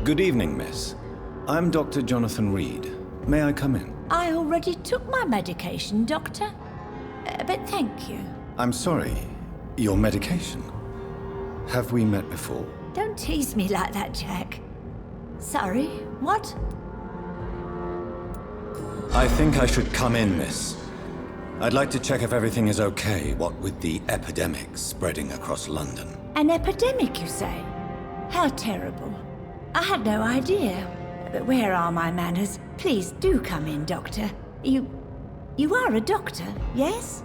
Good evening, miss. I'm Dr. Jonathan Reid. May I come in? I already took my medication, Doctor. But thank you. I'm sorry. Your medication? Have we met before? Don't tease me like that, Jack. Sorry, what? I think I should come in, miss. I'd like to check if everything is okay, what with the epidemic spreading across London. An epidemic, you say? How terrible. I had no idea. But where are my manners? Please do come in, Doctor. You are a doctor, yes?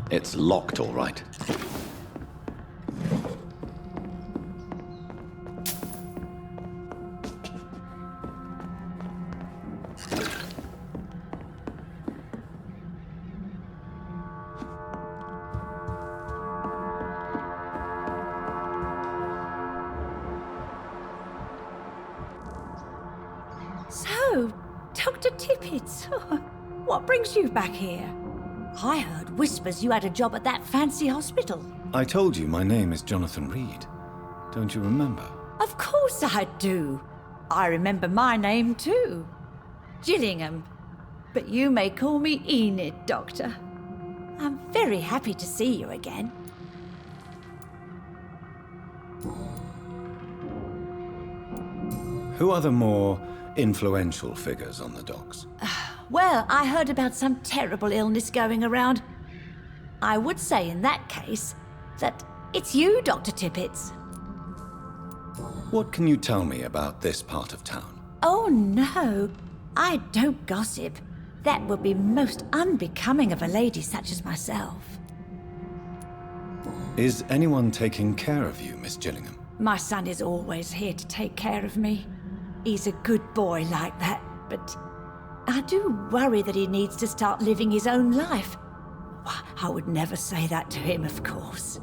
It's locked, all right. So, Dr. Tippett, what brings you back here? I heard whispers you had a job at that fancy hospital. I told you my name is Jonathan Reid. Don't you remember? Of course I do. I remember my name too. Gillingham. But you may call me Enid, Doctor. I'm very happy to see you again. Who are the more influential figures on the docks? Well, I heard about some terrible illness going around. I would say in that case that it's you, Dr. Tippett. What can you tell me about this part of town? Oh no, I don't gossip. That would be most unbecoming of a lady such as myself. Is anyone taking care of you, Miss Gillingham? My son is always here to take care of me. He's a good boy like that, but I do worry that he needs to start living his own life. I would never say that to him, of course.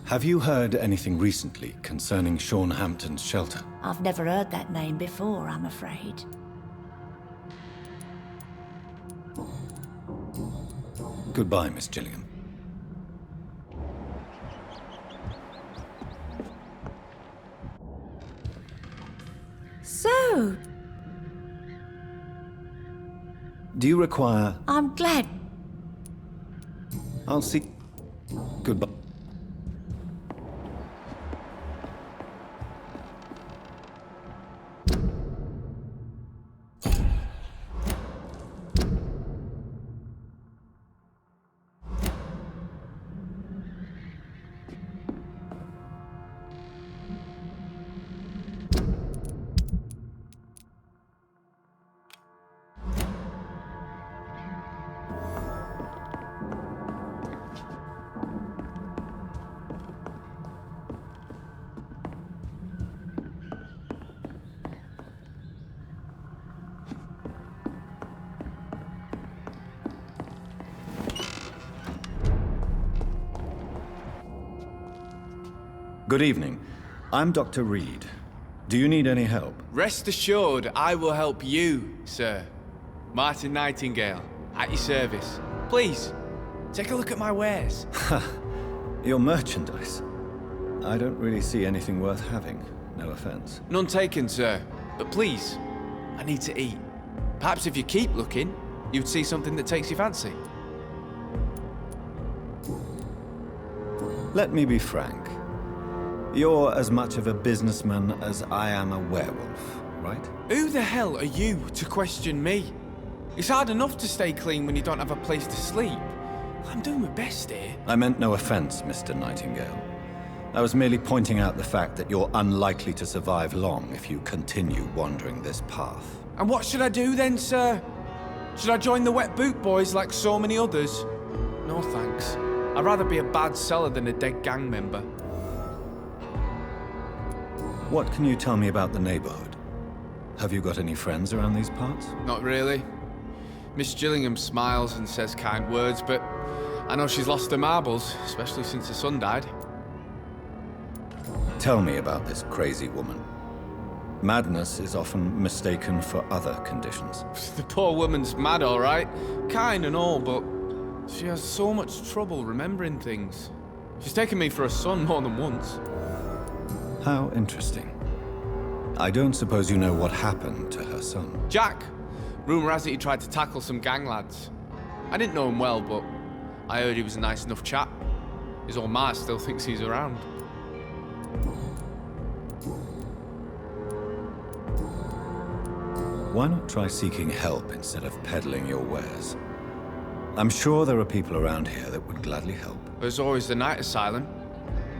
Have you heard anything recently concerning Sean Hampton's shelter? I've never heard that name before, I'm afraid. Goodbye, Miss Gillingham. So, Do you require... I'm glad. I'll see... Goodbye. Good evening. I'm Dr. Reid. Do you need any help? Rest assured, I will help you, sir. Martin Nightingale, at your service. Please, take a look at my wares. Your merchandise. I don't really see anything worth having. No offense. None taken, sir. But please, I need to eat. Perhaps if you keep looking, you'd see something that takes your fancy. Let me be frank. You're as much of a businessman as I am a werewolf, right? Who the hell are you to question me? It's hard enough to stay clean when you don't have a place to sleep. I'm doing my best here. I meant no offense, Mr. Nightingale. I was merely pointing out the fact that you're unlikely to survive long if you continue wandering this path. And what should I do then, sir? Should I join the wet boot boys like so many others? No thanks. I'd rather be a bad seller than a dead gang member. What can you tell me about the neighborhood? Have you got any friends around these parts? Not really. Miss Gillingham smiles and says kind words, but I know she's lost her marbles, especially since her son died. Tell me about this crazy woman. Madness is often mistaken for other conditions. The poor woman's mad, all right. Kind and all, but she has so much trouble remembering things. She's taken me for a son more than once. How interesting. I don't suppose you know what happened to her son. Jack! Rumour has it he tried to tackle some gang lads. I didn't know him well, but I heard he was a nice enough chap. His old ma still thinks he's around. Why not try seeking help instead of peddling your wares? I'm sure there are people around here that would gladly help. There's always the night asylum.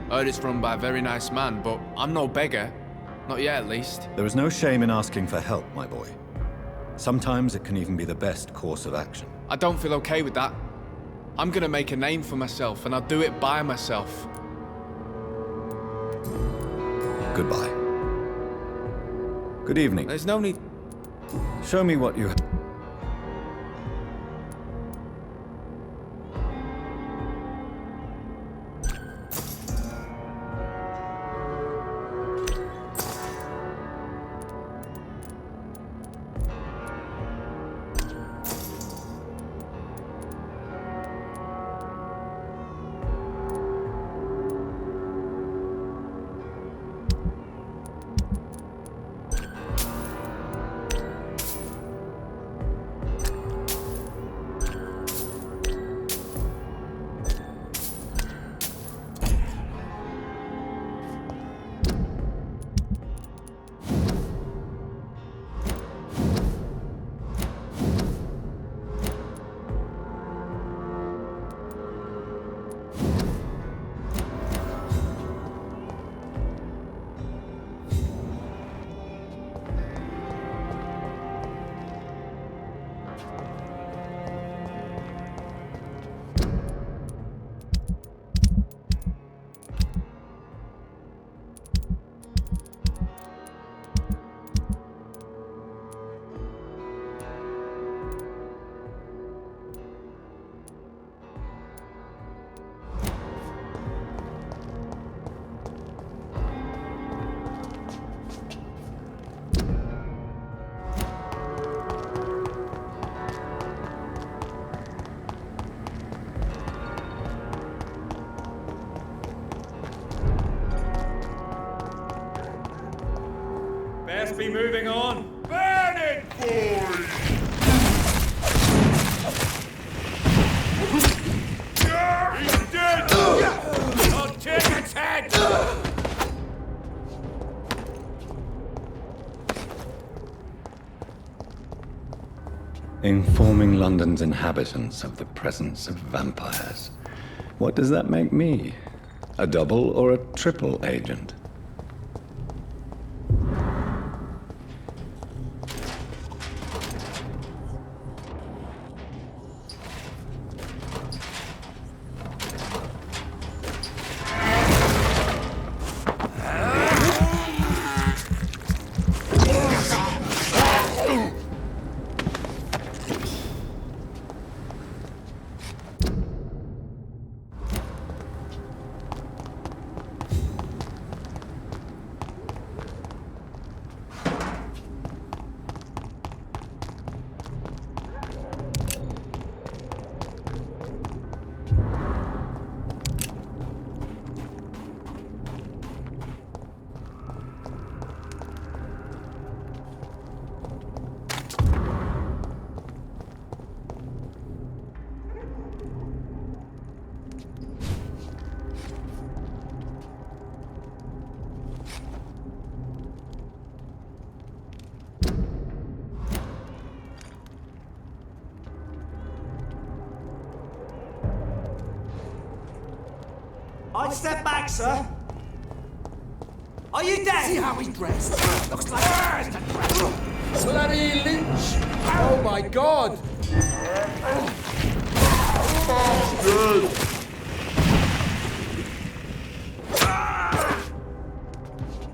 I heard it's run by a very nice man, but I'm no beggar. Not yet, at least. There is no shame in asking for help, my boy. Sometimes it can even be the best course of action. I don't feel okay with that. I'm gonna make a name for myself, and I'll do it by myself. Goodbye. Good evening. There's no need... Show me what you have. Best be moving on. Burn it, boys! He's dead! I'll take its head! Informing London's inhabitants of the presence of vampires. What does that make me? A double or a triple agent? I'd step back, sir. Are you dead? See how he's dressed? Looks like a bloody lynch! Oh my god!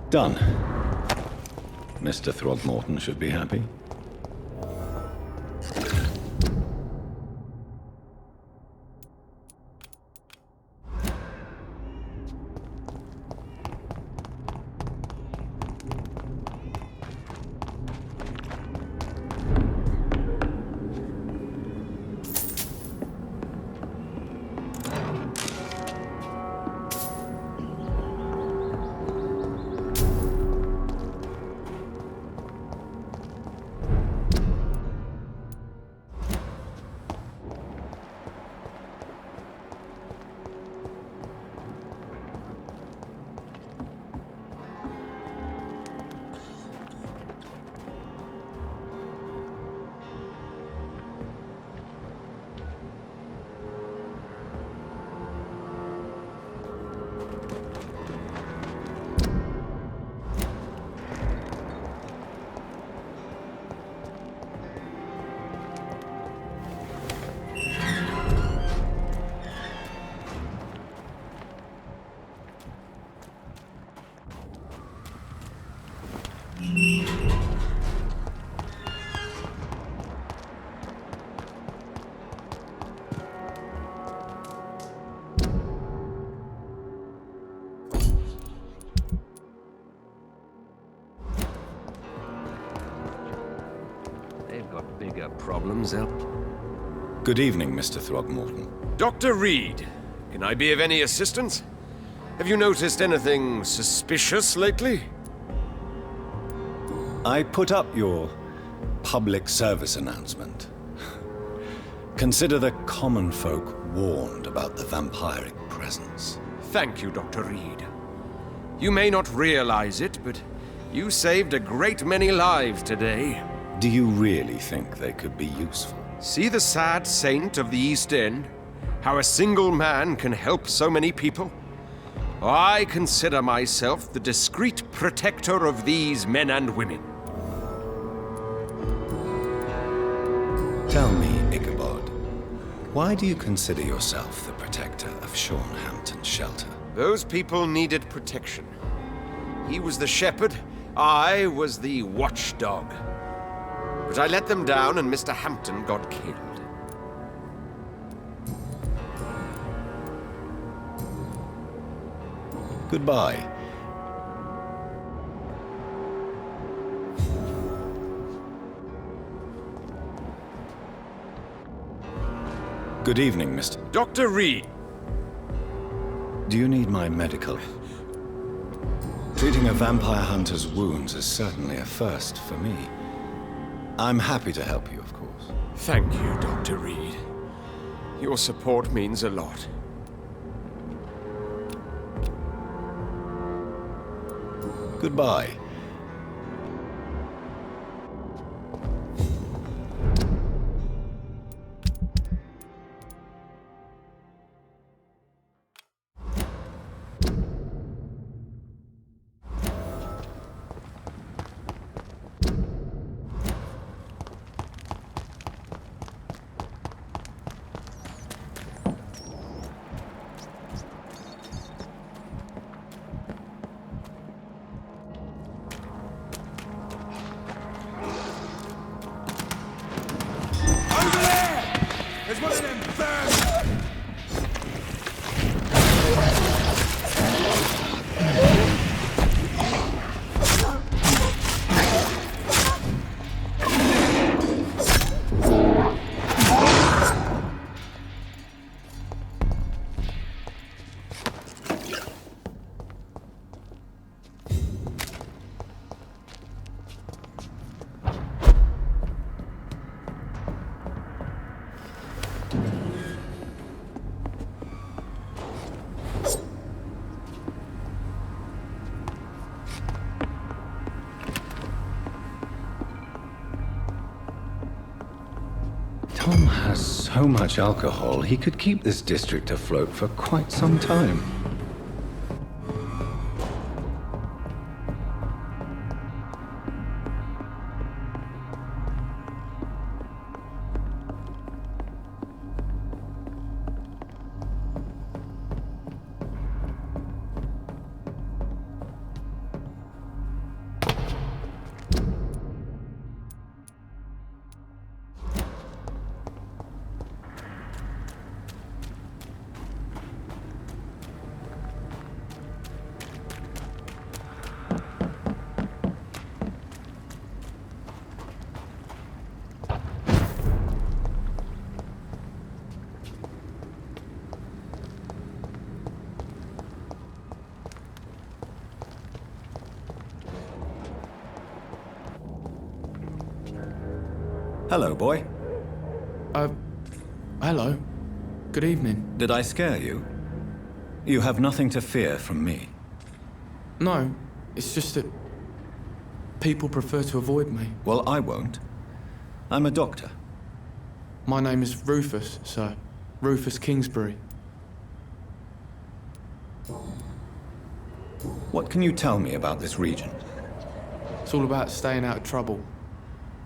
Done. Mr. Throgmorton should be happy. They've got bigger problems, they'll... Good evening, Mr. Throgmorton. Dr. Reed, can I be of any assistance? Have you noticed anything suspicious lately? I put up your public service announcement. Consider the common folk warned about the vampiric presence. Thank you, Dr. Reed. You may not realize it, but you saved a great many lives today. Do you really think they could be useful? See the sad saint of the East End? How a single man can help so many people? I consider myself the discreet protector of these men and women. Tell me, Ichabod, why do you consider yourself the protector of Sean Hampton's shelter? Those people needed protection. He was the shepherd, I was the watchdog. But I let them down and Mr. Hampton got killed. Goodbye. Good evening, Mr. Dr. Reed! Do you need my medical? Treating a vampire hunter's wounds is certainly a first for me. I'm happy to help you, of course. Thank you, Dr. Reed. Your support means a lot. Goodbye. There's one of them birds! Tom has so much alcohol, he could keep this district afloat for quite some time. Hello, boy. Hello. Good evening. Did I scare you? You have nothing to fear from me. No, it's just that people prefer to avoid me. Well, I won't. I'm a doctor. My name is Rufus, sir. Rufus Kingsbury. What can you tell me about this region? It's all about staying out of trouble.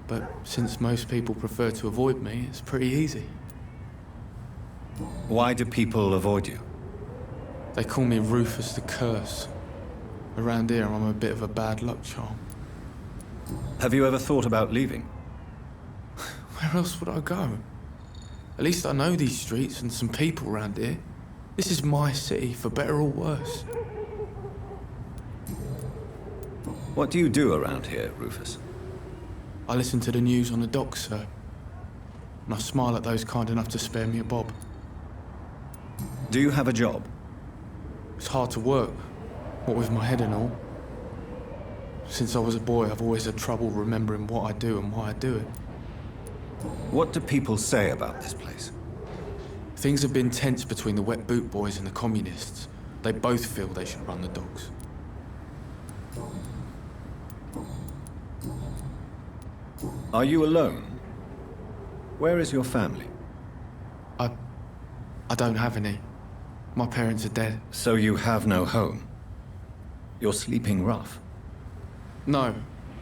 But since most people prefer to avoid me, it's pretty easy. Why do people avoid you? They call me Rufus the Curse. Around here, I'm a bit of a bad luck charm. Have you ever thought about leaving? Where else would I go? At least I know these streets and some people around here. This is my city, for better or worse. What do you do around here, Rufus? I listen to the news on the docks, sir. And I smile at those kind enough to spare me a bob. Do you have a job? It's hard to work, what with my head and all. Since I was a boy, I've always had trouble remembering what I do and why I do it. What do people say about this place? Things have been tense between the wet boot boys and the communists. They both feel they should run the docks. Are you alone? Where is your family? I don't have any. My parents are dead. So you have no home? You're sleeping rough? No.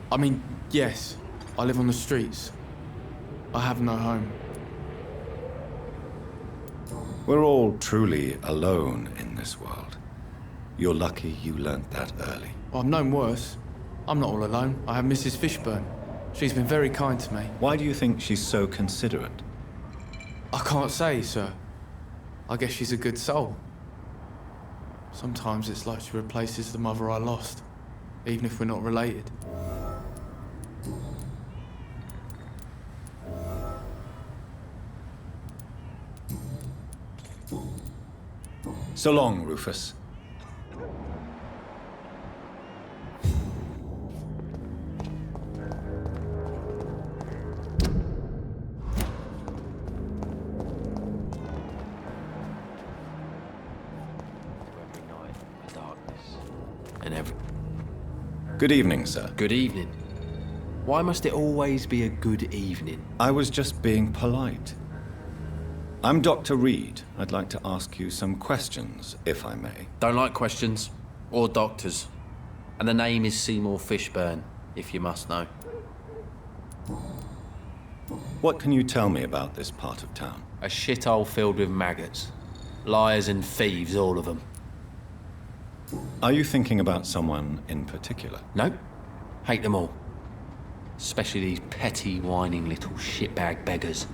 I mean, yes. I live on the streets. I have no home. We're all truly alone in this world. You're lucky you learnt that early. Well, I've known worse. I'm not all alone. I have Mrs. Fishburne. She's been very kind to me. Why do you think she's so considerate? I can't say, sir. I guess she's a good soul. Sometimes it's like she replaces the mother I lost, even if we're not related. So long, Rufus. Good evening, sir. Good evening. Why must it always be a good evening? I was just being polite. I'm Dr. Reed. I'd like to ask you some questions, if I may. Don't like questions. Or doctors. And the name is Seymour Fishburne, if you must know. What can you tell me about this part of town? A shithole filled with maggots. Liars and thieves, all of them. Are you thinking about someone in particular? Nope. Hate them all. Especially these petty, whining little shitbag beggars.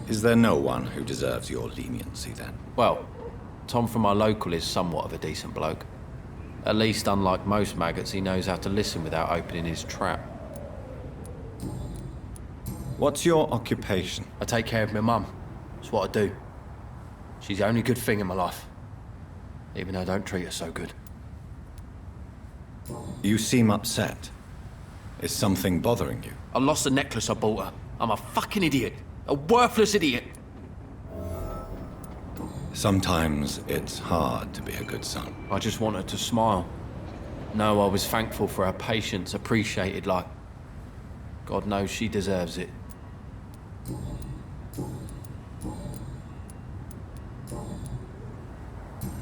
Is there no one who deserves your leniency, then? Well, Tom from our local is somewhat of a decent bloke. At least, unlike most maggots, he knows how to listen without opening his trap. What's your occupation? I take care of my mum. That's what I do. She's the only good thing in my life. Even though I don't treat her so good. You seem upset. Is something bothering you? I lost the necklace I bought her. I'm a fucking idiot. A worthless idiot. Sometimes it's hard to be a good son. I just want her to smile. No, I was thankful for her patience, appreciated like... God knows she deserves it.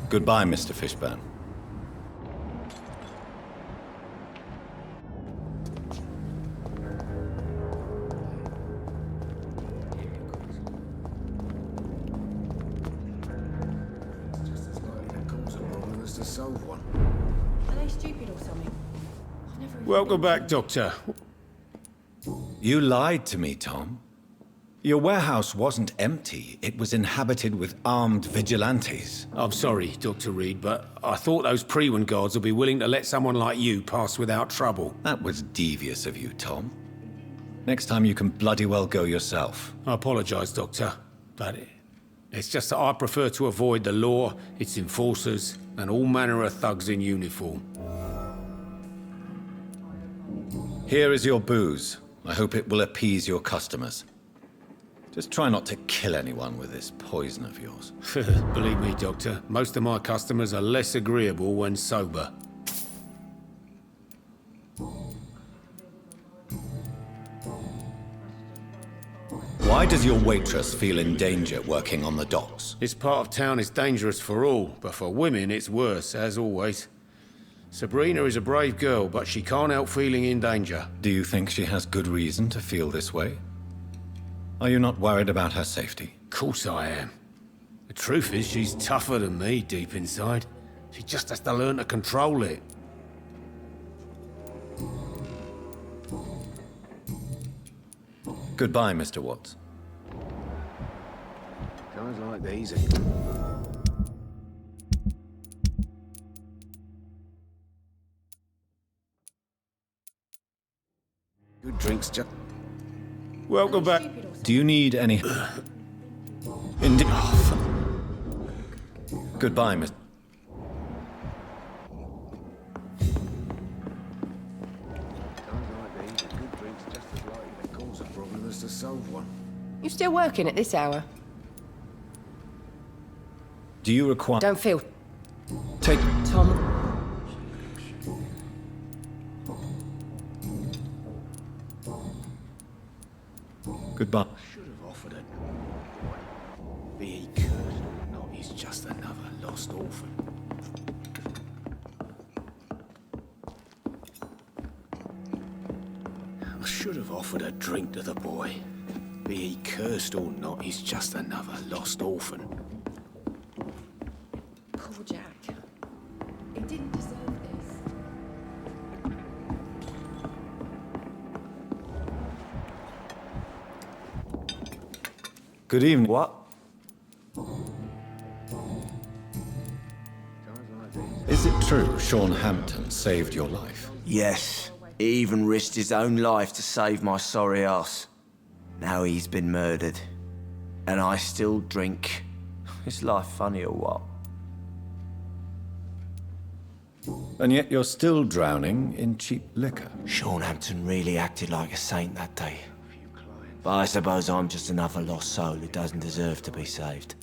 Goodbye, Mr. Fishburne. Are they stupid or something? Welcome back, Doctor. You lied to me, Tom. Your warehouse wasn't empty. It was inhabited with armed vigilantes. I'm sorry, Dr. Reed, but I thought those Prewen guards would be willing to let someone like you pass without trouble. That was devious of you, Tom. Next time you can bloody well go yourself. I apologise, Doctor, but it's just that I prefer to avoid the law, its enforcers, and all manner of thugs in uniform. Here is your booze. I hope it will appease your customers. Just try not to kill anyone with this poison of yours. Believe me, Doctor, most of my customers are less agreeable when sober. Why does your waitress feel in danger working on the docks? This part of town is dangerous for all, but for women it's worse, as always. Sabrina is a brave girl, but she can't help feeling in danger. Do you think she has good reason to feel this way? Are you not worried about her safety? Of course I am. The truth is, she's tougher than me deep inside. She just has to learn to control it. Goodbye, Mr. Watts. Guys like these good drinks, just... Welcome back. Do you need any... Indeed. Goodbye, Mr. To solve one. You still working at this hour? Do you require... Don't feel... Take... Tom. Goodbye. Should have offered it. Be he cursed or not, he's just another lost orphan. I should have offered a drink to the boy. Be he cursed or not, he's just another lost orphan. Poor Jack. He didn't deserve this. Good evening. What? Is it true Sean Hampton saved your life? Yes. He even risked his own life to save my sorry ass. Now he's been murdered. And I still drink. Is life funny or what? And yet you're still drowning in cheap liquor. Sean Hampton really acted like a saint that day. But I suppose I'm just another lost soul who doesn't deserve to be saved.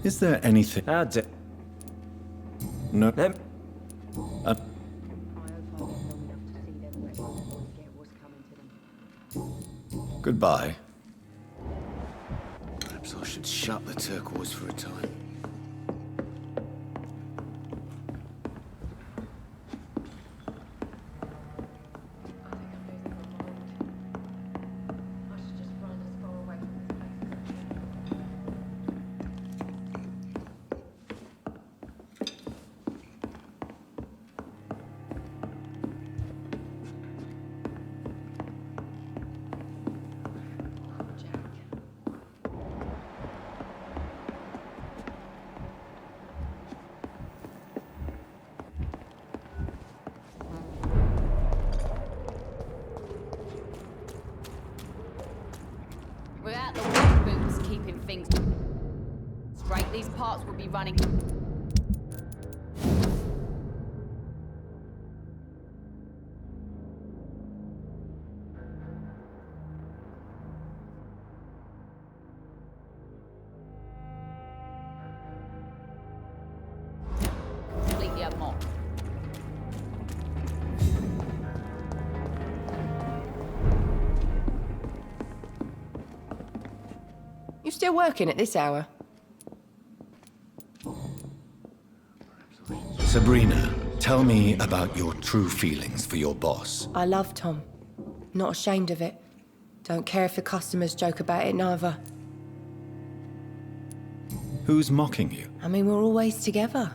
Is there anything... No. Goodbye. Perhaps I should shut the turquoise for a time. Without the work boots keeping things straight, these parts would be running. Completely amok. You still working at this hour? Sabrina, tell me about your true feelings for your boss. I love Tom. Not ashamed of it. Don't care if the customers joke about it neither. Who's mocking you? I mean, we're always together.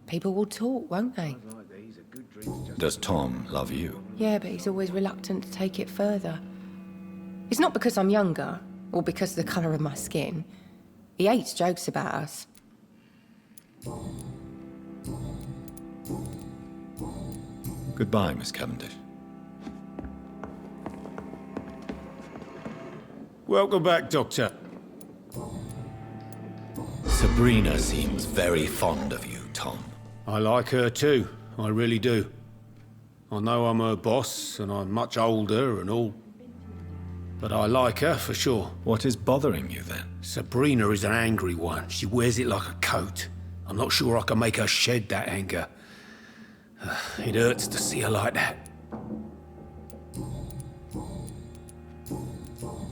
People will talk, won't they? Does Tom love you? Yeah, but he's always reluctant to take it further. It's not because I'm younger, or because of the colour of my skin. He hates jokes about us. Goodbye, Miss Cavendish. Welcome back, Doctor. Sabrina seems very fond of you, Tom. I like her too. I really do. I know I'm her boss, and I'm much older and all. But I like her, for sure. What is bothering you, then? Sabrina is an angry one. She wears it like a coat. I'm not sure I can make her shed that anger. It hurts to see her like that.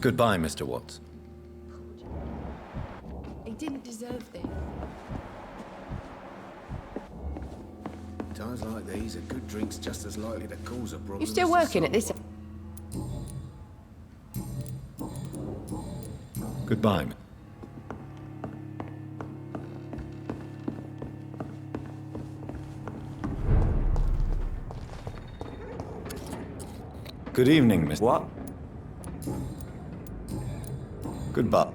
Goodbye, Mr. Watts. He didn't deserve this. Times like these, a good drink's just as likely to cause a problem. You still working at this? Goodbye. Good evening, Mr. What? Goodbye.